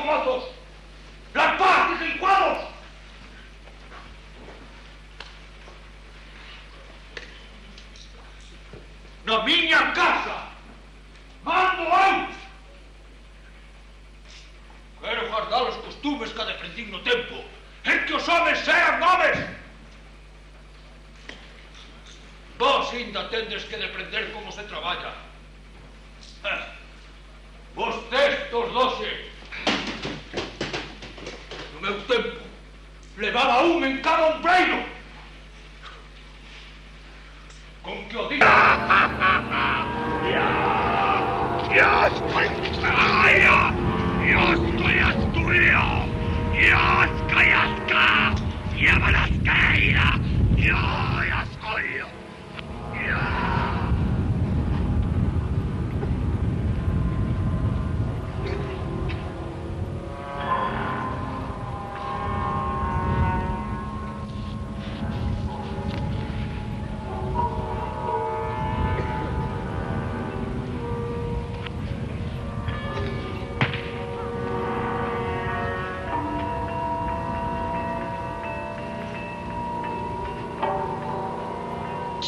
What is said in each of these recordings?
mozos! Las partes e igualos! Na miña casa! Mando eu! Quero guardar os costumes que aprendín no tempo, en que os homes sean homes! Vos ainda tendes que aprender como se traballa. Vos testos doce. No meu tempo, levaba un en cada ombreiro. Con que o diga. Я ская! Я баласкаира! Я ская!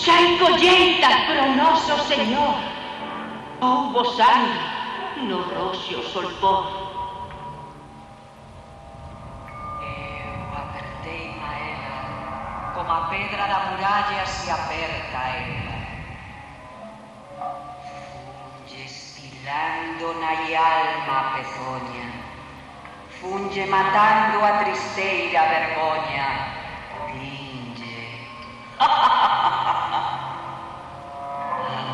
Sai collenta pro noso Señor. Houbo sangue no roxo solpor. Eu apertei-me a ela, como a pedra da muralla se aperta a ela. Funge estilando na alma a pezoña, funge matando a tristeira vergoña. A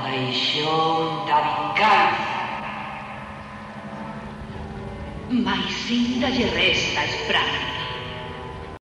paixón da vinganza. Mais ainda lle resta esperanza.